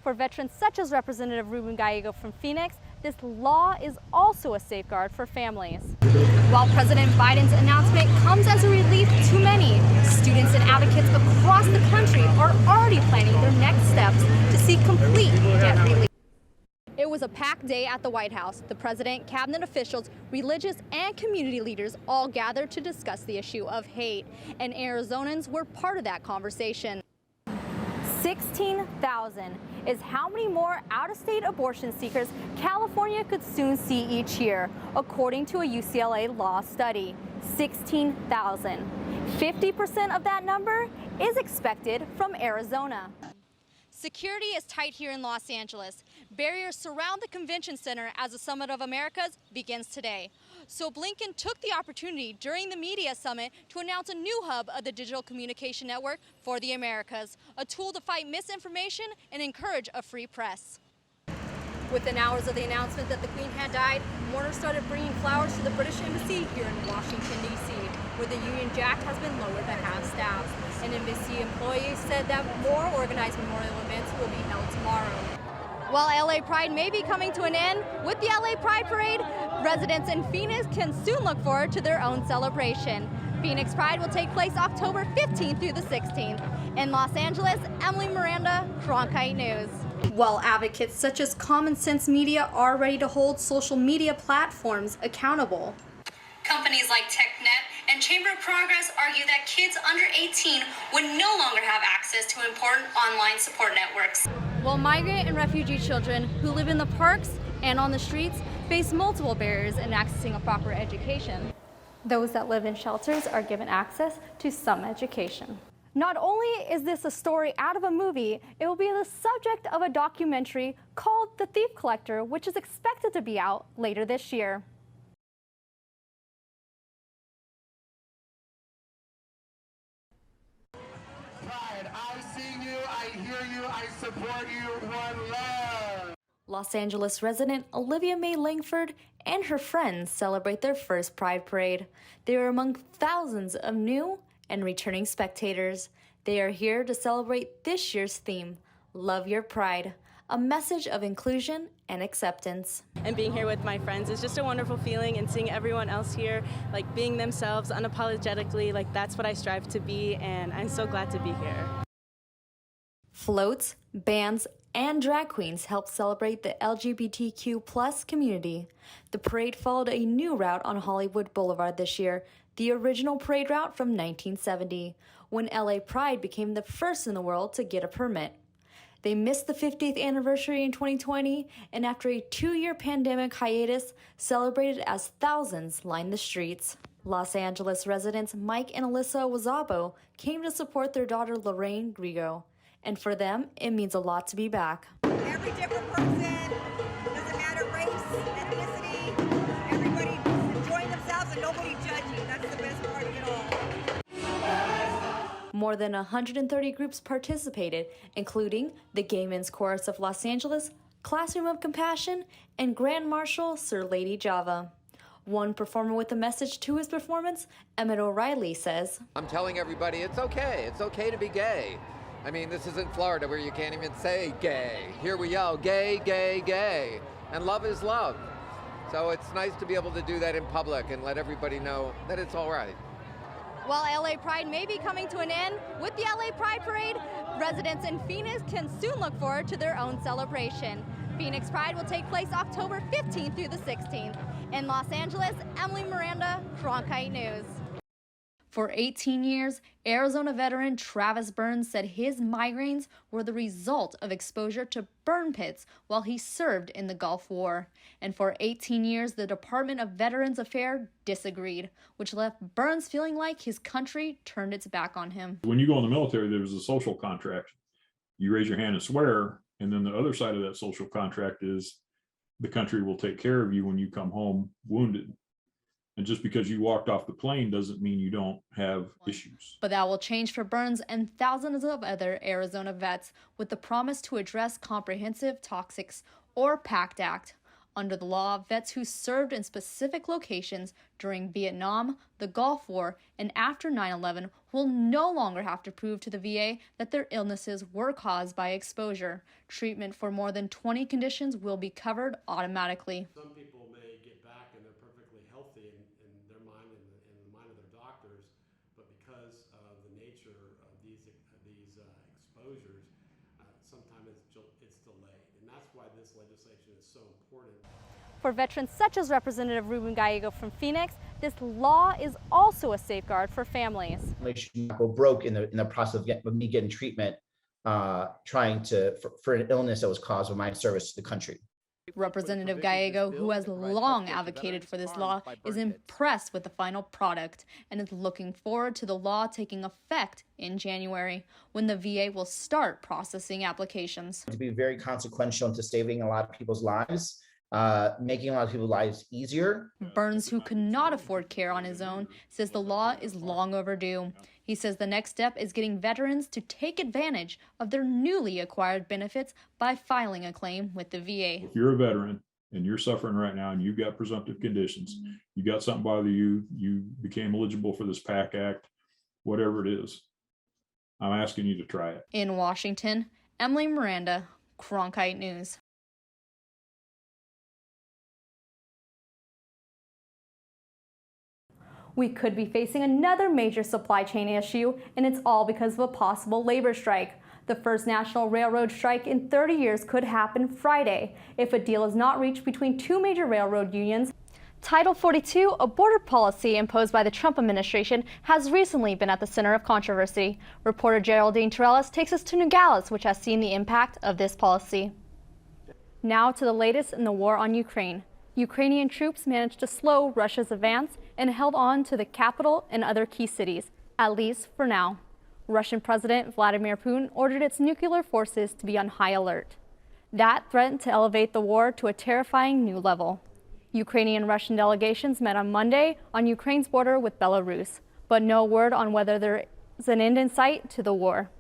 For veterans such as Representative Ruben Gallego from Phoenix, this law is also a safeguard for families. While President Biden's announcement comes as a relief to many, students and advocates across the country are already planning their next steps to seek complete debt relief. It was a packed day at the White House. The president, cabinet officials, religious and community leaders all gathered to discuss the issue of hate, and Arizonans were part of that conversation. 16,000 is how many more out-of-state abortion seekers California could soon see each year, according to a UCLA law study. 16,000. 50% of that number is expected from Arizona. Security is tight here in Los Angeles. Barriers surround the convention center as the Summit of Americas begins today. So Blinken took the opportunity during the media summit to announce a new hub of the Digital Communication Network for the Americas, a tool to fight misinformation and encourage a free press. Within hours of the announcement that the Queen had died, mourners started bringing flowers to the British Embassy here in Washington, D.C., where the Union Jack has been lowered to half-staff. An embassy employee said that more organized memorial events will be held tomorrow. While LA Pride may be coming to an end, with the LA Pride Parade, residents in Phoenix can soon look forward to their own celebration. Phoenix Pride will take place October 15th through the 16th. In Los Angeles, Emilee Miranda, Cronkite News. While advocates such as Common Sense Media are ready to hold social media platforms accountable. Companies like TechNet and Chamber of Progress argue that kids under 18 would no longer have access to important online support networks. While migrant and refugee children who live in the parks and on the streets face multiple barriers in accessing a proper education, those that live in shelters are given access to some education. Not only is this a story out of a movie, it will be the subject of a documentary called The Thief Collector, which is expected to be out later this year. Pride, I see you, I hear you, I support you, one love. Los Angeles resident Olivia Mae Langford and her friends celebrate their first Pride Parade. They are among thousands of new and returning spectators. They are here to celebrate this year's theme, Love Your Pride, a message of inclusion and acceptance. And being here with my friends is just a wonderful feeling, and seeing everyone else here, like being themselves unapologetically, like that's what I strive to be, and I'm so glad to be here. Floats, bands, and drag queens helped celebrate the LGBTQ+ community. The parade followed a new route on Hollywood Boulevard this year, the original parade route from 1970, when LA Pride became the first in the world to get a permit. They missed the 50th anniversary in 2020, and after a 2-year pandemic hiatus, celebrated as thousands lined the streets. Los Angeles residents Mike and Alyssa Wazabo came to support their daughter Lorraine Grigo, and for them, it means a lot to be back. Every different person, doesn't matter race, ethnicity, everybody enjoying themselves and nobody judging. That's the best part of it all. More than 130 groups participated, including the Gay Men's Chorus of Los Angeles, Classroom of Compassion, and Grand Marshal Sir Lady Java. One performer with a message to his performance, Emmett O'Reilly, says, I'm telling everybody it's okay to be gay. I mean, this isn't Florida where you can't even say gay. Here we yell, gay, gay, gay. And love is love. So it's nice to be able to do that in public and let everybody know that it's all right. While LA Pride may be coming to an end, with the LA Pride Parade, residents in Phoenix can soon look forward to their own celebration. Phoenix Pride will take place October 15th through the 16th. In Los Angeles, Emilee Miranda, Cronkite News. For 18 years, Arizona veteran Travis Burns said his migraines were the result of exposure to burn pits while he served in the Gulf War. And for 18 years, the Department of Veterans Affairs disagreed, which left Burns feeling like his country turned its back on him. When you go in the military, there's a social contract. You raise your hand and swear, and then the other side of that social contract is the country will take care of you when you come home wounded. And just because you walked off the plane doesn't mean you don't have issues. But that will change for Burns and thousands of other Arizona vets with the promise to address Comprehensive Toxics or PACT Act. Under the law, vets who served in specific locations during Vietnam, the Gulf War, and after 9/11 will no longer have to prove to the VA that their illnesses were caused by exposure. Treatment for more than 20 conditions will be covered automatically. Some people may get back and they're perfectly healthy in their mind and in the mind of their doctors, but because of the nature of these exposures, sometimes it's delayed, and that's why this legislation is so important. For veterans such as Representative Ruben Gallego from Phoenix, this law is also a safeguard for families. Make sure you don't go broke in the process of me getting treatment, trying for an illness that was caused by my service to the country. Representative Gallego, who has long advocated for this law, is impressed with the final product and is looking forward to the law taking effect in January, when the VA will start processing applications. To be very consequential into saving a lot of people's lives, making a lot of people's lives easier. Burns, who could not afford care on his own, says the law is long overdue. He says the next step is getting veterans to take advantage of their newly acquired benefits by filing a claim with the VA. If you're a veteran and you're suffering right now and you've got presumptive conditions, you got something bother you, you became eligible for this PAC Act, whatever it is, I'm asking you to try it. In Washington, Emilee Miranda, Cronkite News. We could be facing another major supply chain issue, and it's all because of a possible labor strike. The first national railroad strike in 30 years could happen Friday if a deal is not reached between two major railroad unions. Title 42, a border policy imposed by the Trump administration, has recently been at the center of controversy. Reporter Geraldine Torellis takes us to Nogales, which has seen the impact of this policy. Now to the latest in the war on Ukraine. Ukrainian troops managed to slow Russia's advance and held on to the capital and other key cities, at least for now. Russian President Vladimir Putin ordered its nuclear forces to be on high alert. That threatened to elevate the war to a terrifying new level. Ukrainian and Russian delegations met on Monday on Ukraine's border with Belarus, but no word on whether there is an end in sight to the war.